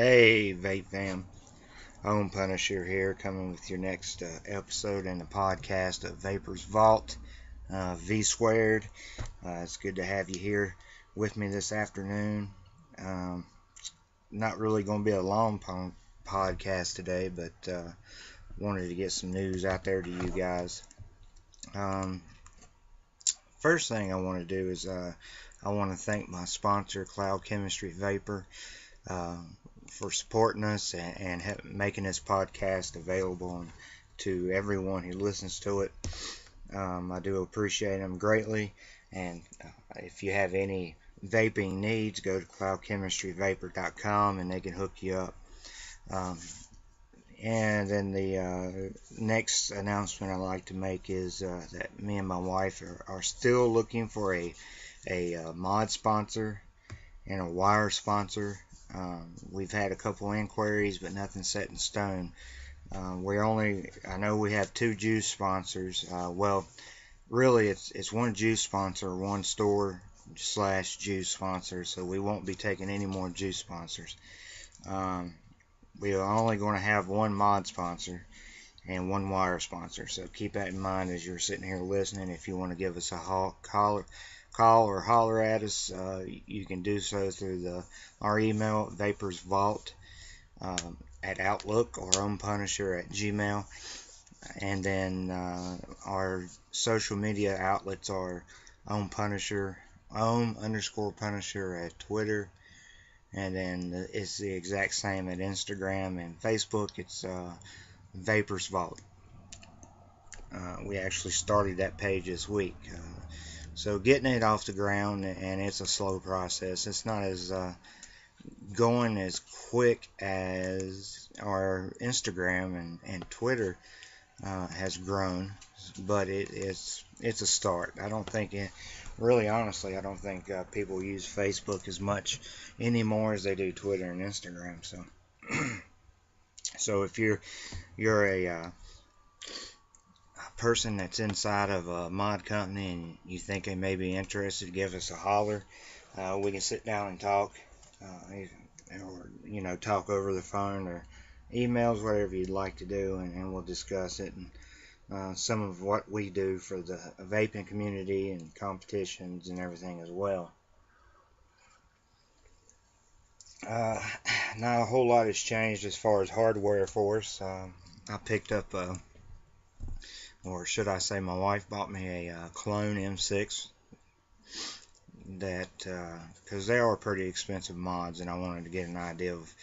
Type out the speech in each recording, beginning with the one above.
Hey, Vape Fam. Home Punisher here, coming with your next episode in the podcast of Vapor's Vault, V Squared. It's good to have you here with me this afternoon. Um, Not really going to be a long podcast today, but wanted to get some news out there to you guys. Um, First thing I want to do is I want to thank my sponsor, Cloud Chemistry Vapor. Uh, for supporting us and making this podcast available to everyone who listens to it. I do appreciate them greatly. And if you have any vaping needs, go to cloudchemistryvapor.com and they can hook you up. And then the next announcement I'd like to make is that me and my wife are still looking for a mod sponsor and a wire sponsor. We've had a couple inquiries, but nothing set in stone. I know we have two juice sponsors. Well, really, it's one juice sponsor, one store / juice sponsor. So we won't be taking any more juice sponsors. We are only going to have one mod sponsor and one wire sponsor. So keep that in mind as you're sitting here listening. If you want to give us a call or holler at us, you can do so through our email, vaporsvault at Outlook, or homepunisher at Gmail. And then our social media outlets are @Punisher at Twitter. And then it's the exact same at Instagram and Facebook. It's Vapors Vault. We actually started that page this week. So getting it off the ground, and it's a slow process. It's not as going as quick as our Instagram and Twitter has grown, but it's a start. I don't think really honestly, I don't think people use Facebook as much anymore as they do Twitter and Instagram. So if you're a person that's inside of a mod company and you think they may be interested, give us a holler. We can sit down and talk, or talk over the phone or emails, whatever you'd like to do, and we'll discuss it and some of what we do for the vaping community and competitions and everything as well. Not a whole lot has changed as far as hardware for us. I picked up or should I say my wife bought me a clone M6 that because they are pretty expensive mods, and I wanted to get an idea of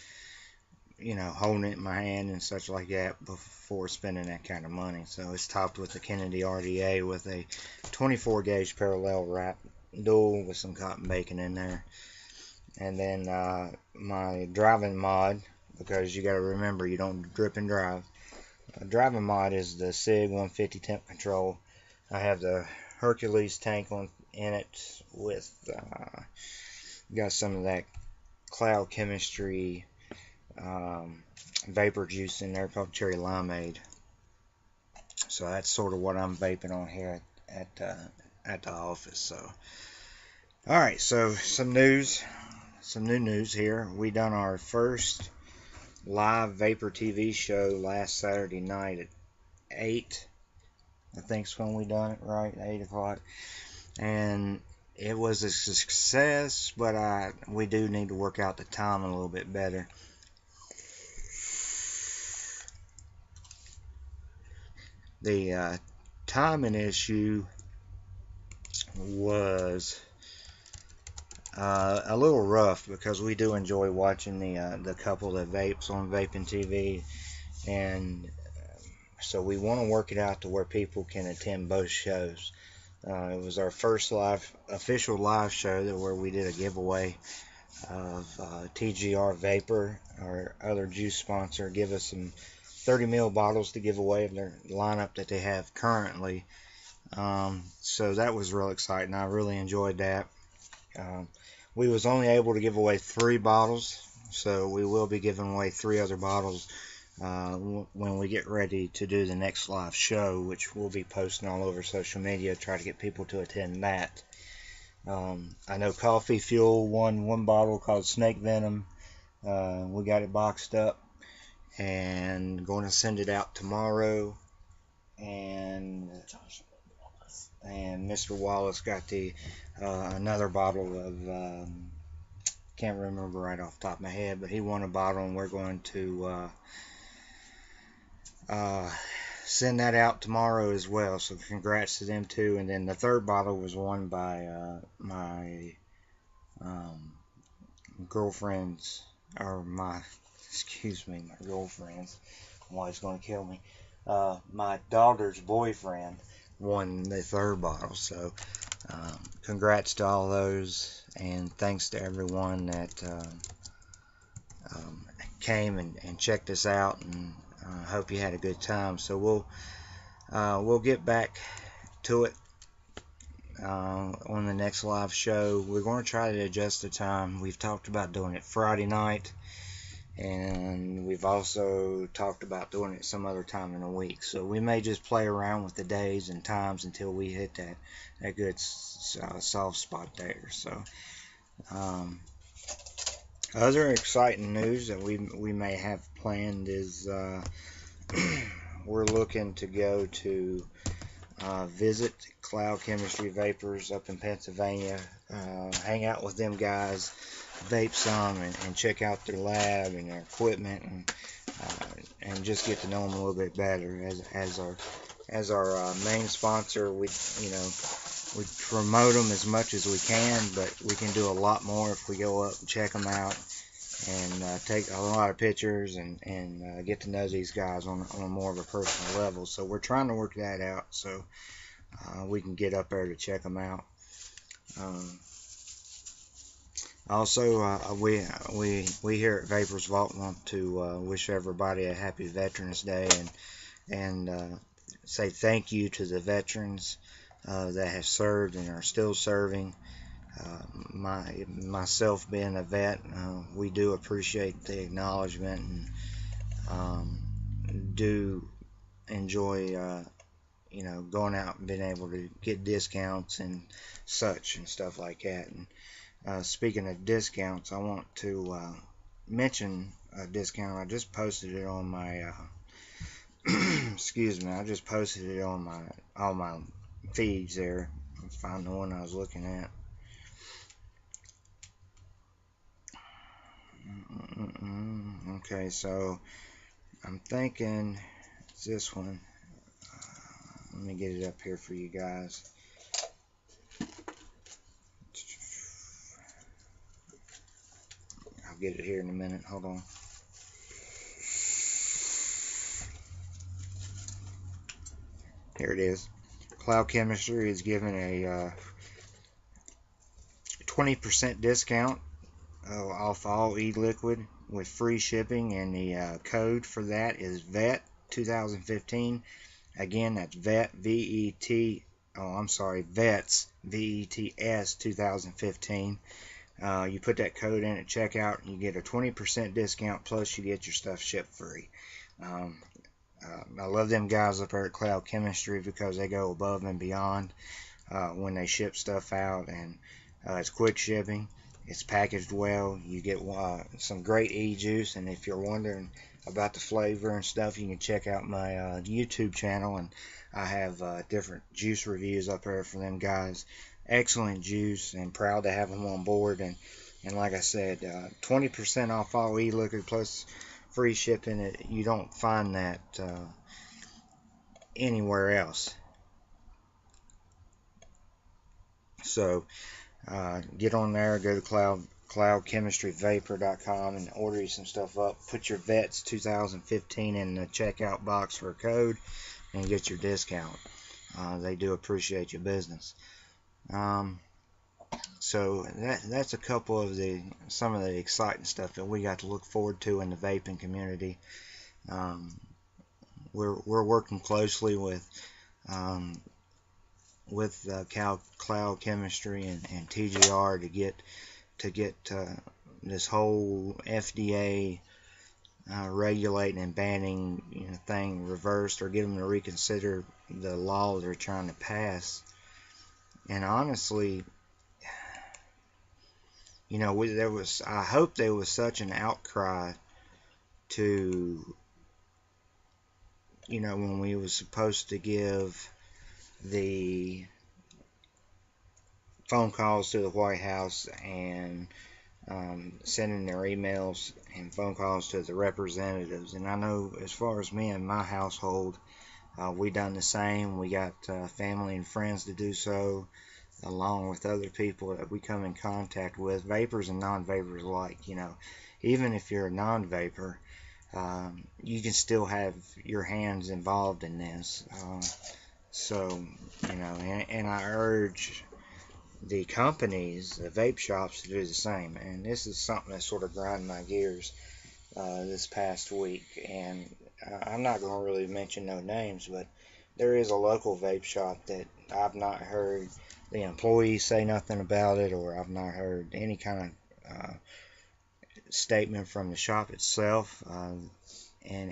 holding it in my hand and such like that before spending that kind of money. So it's topped with the Kennedy RDA with a 24 gauge parallel wrap dual with some cotton bacon in there. And then my driving mod, because you got to remember you don't drip and drive. Driving mod is the SIG 150 temp control. I have the Hercules tank in it with got some of that Cloud Chemistry vapor juice in there called Cherry Limeade. So that's sort of what I'm vaping on here at the office. So alright, so some new news here. We done our first live Vapor TV show last Saturday night at 8. I think's when we done it, right? 8 o'clock. And it was a success, but we do need to work out the time a little bit better. The timing issue was a little rough because we do enjoy watching the couple that vapes on Vaping TV, and so we want to work it out to where people can attend both shows. It was our first official live show where we did a giveaway of TGR Vapor, our other juice sponsor, give us some 30 ml bottles to give away of their lineup that they have currently. So that was real exciting. I really enjoyed that. We was only able to give away 3 bottles, so we will be giving away 3 other bottles when we get ready to do the next live show, which we'll be posting all over social media, try to get people to attend that. I know Coffee Fuel won 1 bottle called Snake Venom. We got it boxed up and going to send it out tomorrow. And Mr. Wallace got the another bottle of can't remember right off the top of my head, but he won a bottle, and we're going to send that out tomorrow as well. So congrats to them too. And then the third bottle was won by my girlfriend's, or my, excuse me, my girlfriend's. My wife's going to kill me. My daughter's boyfriend won the third bottle. So congrats to all those, and thanks to everyone that came and checked us out, and hope you had a good time. So we'll get back to it on the next live show. We're going to try to adjust the time. We've talked about doing it Friday night, and we've also talked about doing it some other time in the week. So we may just play around with the days and times until we hit that good soft spot there. So other exciting news that we may have planned is we're looking to go to visit Cloud Chemistry Vapors up in Pennsylvania, hang out with them guys, vape some, and check out their lab and their equipment, and just get to know them a little bit better. As our main sponsor, we promote them as much as we can, but we can do a lot more if we go up and check them out and take a lot of pictures and get to know these guys on more of a personal level. So we're trying to work that out so we can get up there to check them out. Also, we here at Vapors Vault want to wish everybody a happy Veterans Day, and say thank you to the veterans that have served and are still serving. Myself being a vet, we do appreciate the acknowledgement, and do enjoy going out and being able to get discounts and such and stuff like that. And speaking of discounts, I want to mention a discount. I just posted it on my excuse me, I just posted it on all my feeds there. Let's find the one I was looking at. Okay, so I'm thinking it's this one. Let me get it up here for you guys. I'll get it here in a minute. Hold on. Here it is. Cloud Chemistry is giving a 20% discount off all e-liquid with free shipping, and the code for that is VET 2015. Again, that's VET, V-E-T, VETS, V-E-T-S 2015. You put that code in at checkout, and you get a 20% discount, plus you get your stuff shipped free. I love them guys up there at Cloud Chemistry because they go above and beyond when they ship stuff out, and it's quick shipping. It's packaged well. You get some great e-juice, and if you're wondering about the flavor and stuff, you can check out my YouTube channel, and I have different juice reviews up there for them guys. Excellent juice, and proud to have them on board. And like I said, 20% off all e-liquid plus free shipping. You don't find that anywhere else. So get on there, go to cloudchemistryvapor.com and order you some stuff up. Put your VETS 2015 in the checkout box for a code and get your discount. They do appreciate your business. So that's a couple of some of the exciting stuff that we got to look forward to in the vaping community. We're working closely with Cloud Chemistry and TGR to get this whole FDA regulating and banning thing reversed, or get them to reconsider the law they're trying to pass. And honestly, You know, I hope there was such an outcry to, you know, when we was supposed to give the phone calls to the White House and sending their emails and phone calls to the representatives. And I know as far as me and my household, we done the same. We got family and friends to do so, along with other people that we come in contact with, vapors and non-vapors alike. You know, even if you're a non-vapor, you can still have your hands involved in this. So, you know, and I urge the companies, the vape shops, to do the same. And this is something that sort of grinded my gears this past week. And I'm not going to really mention no names, but there is a local vape shop that I've not heard the employees say nothing about it, or I've not heard any kind of statement from the shop itself. And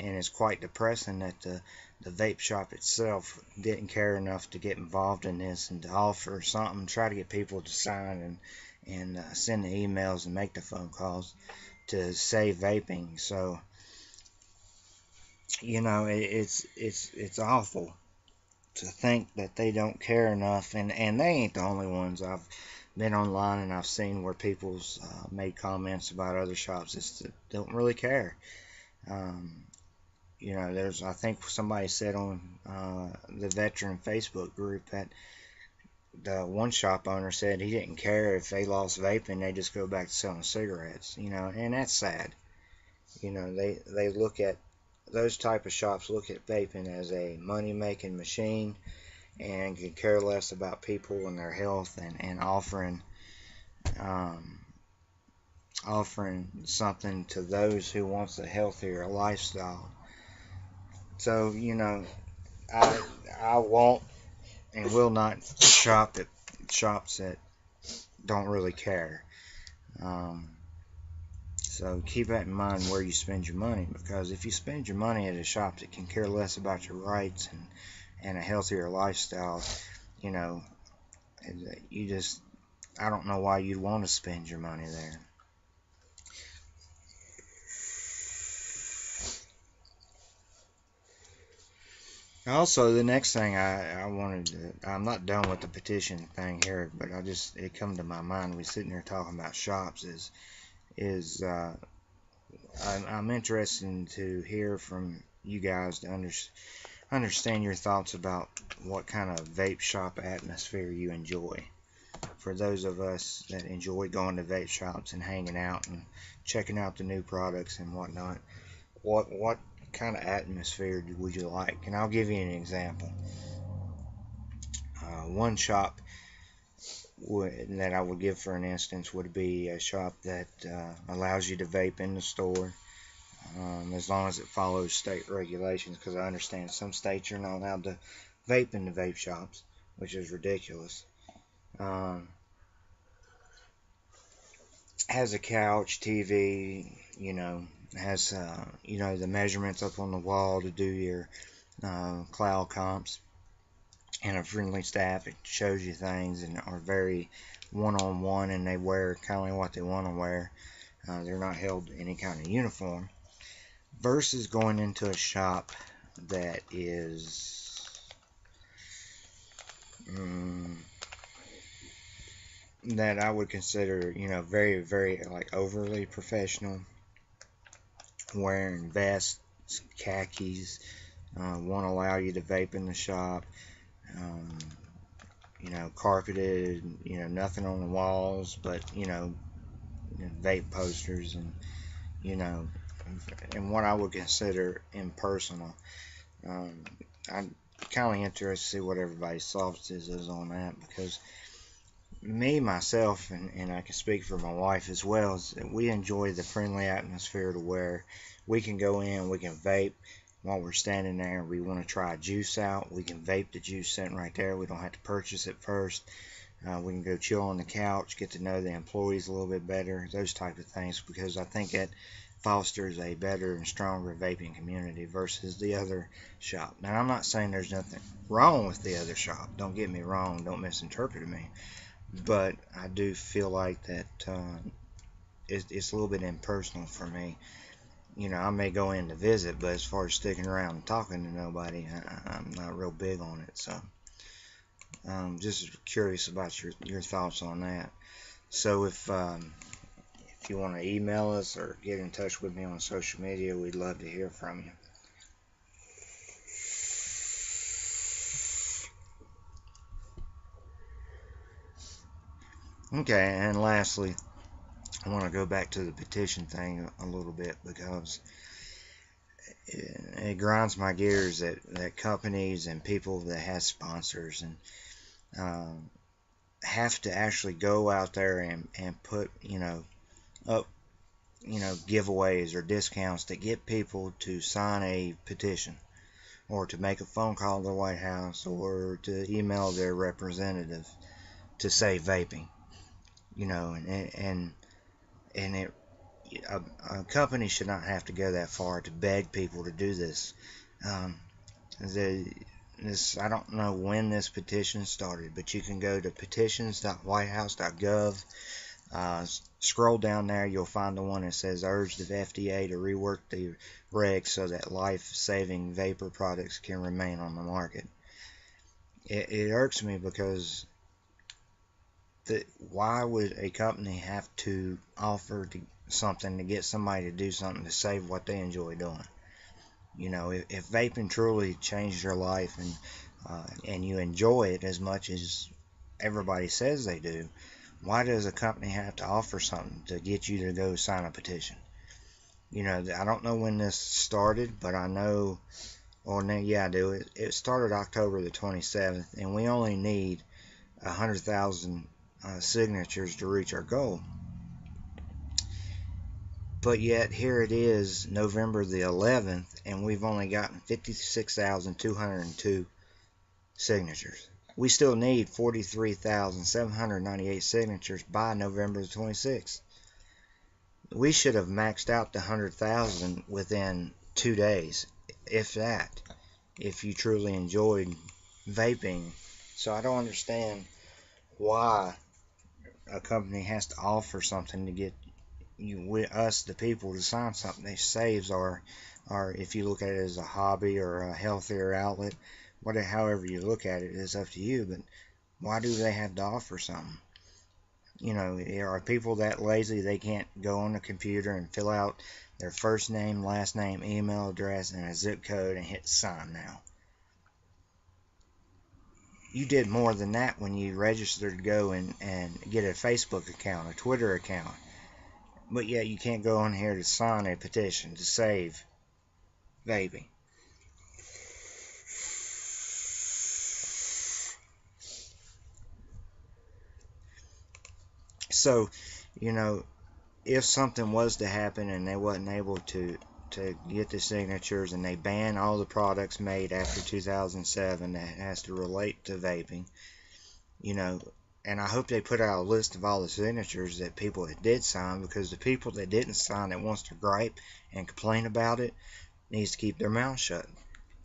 it's quite depressing that the vape shop itself didn't care enough to get involved in this and to offer something, try to get people to sign and send the emails and make the phone calls to save vaping. So, you know, it's awful to think that they don't care enough, and they ain't the only ones. I've been online and I've seen where people's made comments about other shops that don't really care. You know, I think somebody said on the veteran Facebook group that the one shop owner said he didn't care if they lost vaping, they just go back to selling cigarettes. You know, and that's sad. You know, they look at those type of shops look at vaping as a money-making machine and can care less about people and their health, and offering something to those who wants a healthier lifestyle. So, you know, I won't and will not shop at shops that don't really care. So keep that in mind where you spend your money, because if you spend your money at a shop that can care less about your rights and a healthier lifestyle, you know, I don't know why you'd want to spend your money there. Also, the next thing I wanted to, I'm not done with the petition thing here, but it come to my mind. We sitting here talking about shops is I'm interested to hear from you guys to understand your thoughts about what kind of vape shop atmosphere you enjoy. For those of us that enjoy going to vape shops and hanging out and checking out the new products and whatnot, what kind of atmosphere would you like? And I'll give you an example. One shop that I would give for an instance would be a shop that allows you to vape in the store, as long as it follows state regulations, because I understand some states you're not allowed to vape in the vape shops, which is ridiculous. Has a couch, TV, you know, has you know, the measurements up on the wall to do your cloud comps, and a friendly staff that shows you things and are very one-on-one, and they wear kind of like what they want to wear. They're not held to any kind of uniform. Versus going into a shop that is that I would consider, you know, very, very like overly professional, wearing vests, khakis, won't allow you to vape in the shop, you know, carpeted, you know, nothing on the walls but, you know, vape posters, and, you know, and what I would consider impersonal. I'm kind of interested to see what everybody's thoughts is on that, because me, myself, and I can speak for my wife as well, is that we enjoy the friendly atmosphere to where we can go in, we can vape while we're standing there. We want to try a juice out, we can vape the juice sitting right there. We don't have to purchase it first. We can go chill on the couch, get to know the employees a little bit better, those type of things, because I think it fosters a better and stronger vaping community versus the other shop. Now, I'm not saying there's nothing wrong with the other shop. Don't get me wrong. Don't misinterpret me. But I do feel like that it's a little bit impersonal for me. You know, I may go in to visit, but as far as sticking around and talking to nobody, I'm not real big on it. So, just curious about your thoughts on that. So if you want to email us or get in touch with me on social media, we'd love to hear from you. Okay, and lastly, I want to go back to the petition thing a little bit, because it grinds my gears that companies and people that have sponsors and have to actually go out there and put, up, giveaways or discounts to get people to sign a petition, or to make a phone call to the White House, or to email their representative to say vaping. And it, a company should not have to go that far to beg people to do this. I don't know when this petition started, but you can go to petitions.whitehouse.gov. Scroll down there, you'll find the one that says urge the FDA to rework the regs so that life-saving vapor products can remain on the market. It irks me because why would a company have to offer something to get somebody to do something to save what they enjoy doing? If vaping truly changed your life and you enjoy it as much as everybody says they do, why does a company have to offer something to get you to go sign a petition? I don't know when this started, but I know, I do. It started October the 27th, and we only need 100,000 signatures to reach our goal. But yet here it is, November the 11th, and we've only gotten 56,202 signatures. We still need 43,798 signatures by November the 26th. We should have maxed out the 100,000 within 2 days, if that, if you truly enjoyed vaping. So I don't understand why a company has to offer something to get us, the people, to sign something that saves our, if you look at it as a hobby or a healthier outlet, however you look at it is up to you. But why do they have to offer something? Are people that lazy they can't go on the computer and fill out their first name, last name, email address, and a zip code and hit sign now? You did more than that when you registered to go and get a Facebook account, a Twitter account. But yet you can't go on here to sign a petition to save vaping. So, if something was to happen and they wasn't able to get the signatures, and they ban all the products made after 2007 that has to relate to vaping, and I hope they put out a list of all the signatures that people that did sign, because the people that didn't sign, that wants to gripe and complain about it, needs to keep their mouth shut.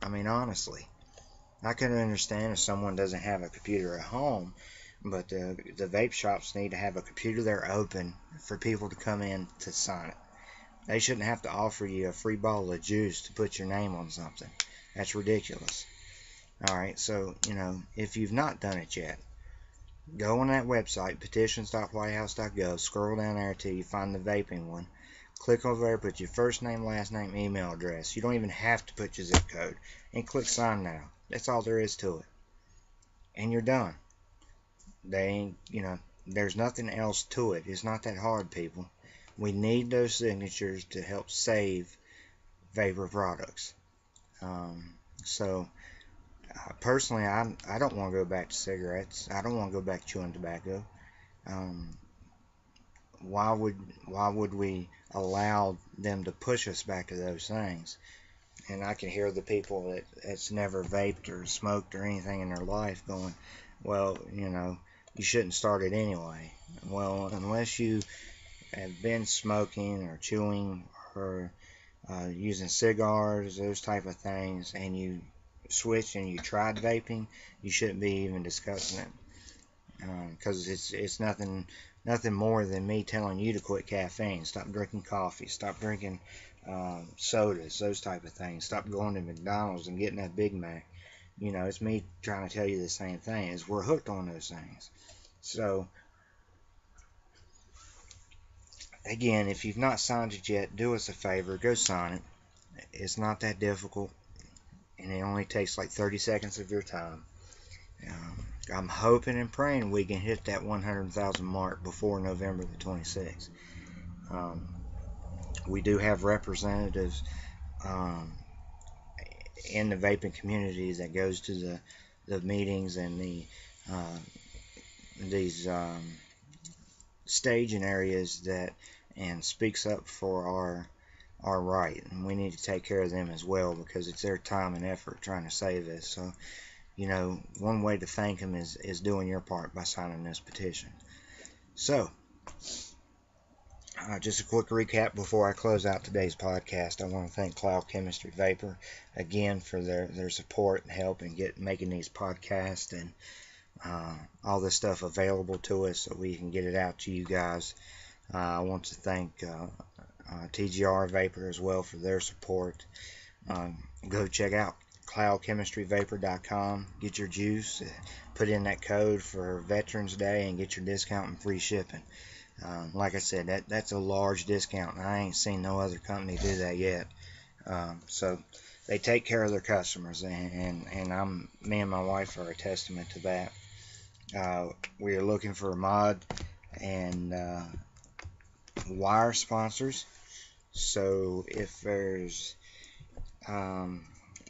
I mean, honestly, I can understand if someone doesn't have a computer at home, but the vape shops need to have a computer there open for people to come in to sign it. They shouldn't have to offer you a free bottle of juice to put your name on something. That's ridiculous. Alright, so, if you've not done it yet, go on that website, petitions.whitehouse.gov, scroll down there till you find the vaping one. Click over there, put your first name, last name, email address. You don't even have to put your zip code. And click sign now. That's all there is to it. And you're done. There's nothing else to it. It's not that hard, people. We need those signatures to help save vapor products. Personally, I don't want to go back to cigarettes. I don't want to go back chewing tobacco. Why would we allow them to push us back to those things? And I can hear the people that's never vaped or smoked or anything in their life going, well, you shouldn't start it anyway. Well, unless you have been smoking or chewing or using cigars, those type of things, and you switched and you tried vaping, you shouldn't be even discussing it, because it's nothing nothing more than me telling you to quit caffeine. Stop drinking coffee. Stop drinking sodas, those type of things. Stop going to McDonald's and getting that Big Mac. You know, it's me trying to tell you the same thing. Is we're hooked on those things. So, again, if you've not signed it yet, do us a favor. Go sign it. It's not that difficult, and it only takes like 30 seconds of your time. I'm hoping and praying we can hit that 100,000 mark before November the 26th. We do have representatives in the vaping communities that goes to the meetings and these staging areas that and speaks up for our right, and we need to take care of them as well, because it's their time and effort trying to save us. So, you know, one way to thank them is doing your part by signing this petition. So, just a quick recap before I close out today's podcast. I want to thank Cloud Chemistry Vapor again for their support and help in making these podcasts and all this stuff available to us so we can get it out to you guys. I want to thank TGR Vapor as well for their support. Go check out cloudchemistryvapor.com. Get your juice. Put in that code for Veterans Day and get your discount and free shipping. Like I said, that's a large discount, and I ain't seen no other company do that yet. So they take care of their customers, and me and my wife are a testament to that. We are looking for a mod and wire sponsors. So if there's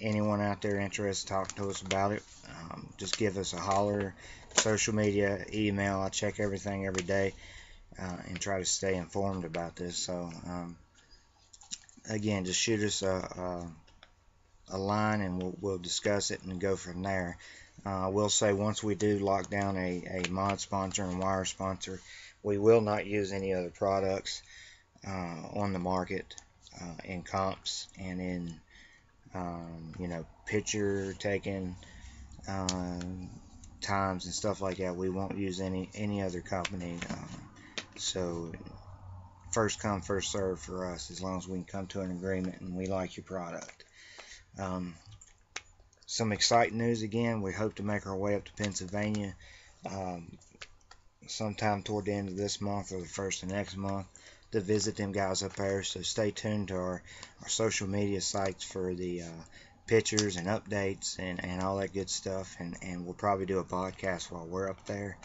anyone out there interested, talk to us about it. Just give us a holler. Social media, email. I check everything every day and try to stay informed about this. So again, just shoot us a line and we'll discuss it and go from there. I will say, once we do lock down a mod sponsor and wire sponsor, we will not use any other products on the market in comps and in you know, picture taking times and stuff like that. We won't use any other company. So first come, first serve for us, as long as we can come to an agreement and we like your product. Some exciting news again. We hope to make our way up to Pennsylvania sometime toward the end of this month or the first of next month to visit them guys up there. So stay tuned to our social media sites for the pictures and updates and all that good stuff. And we'll probably do a podcast while we're up there.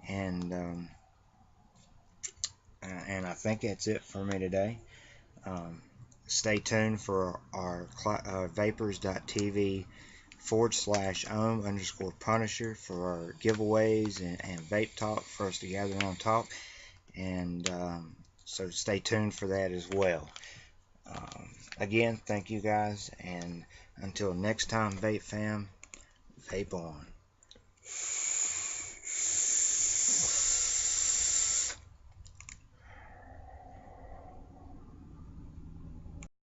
And I think that's it for me today. Stay tuned for our vapors.tv/ohm_punisher for our giveaways and vape talk for us to gather on talk. And so stay tuned for that as well. Again, thank you guys. And until next time, Vape Fam, vape on.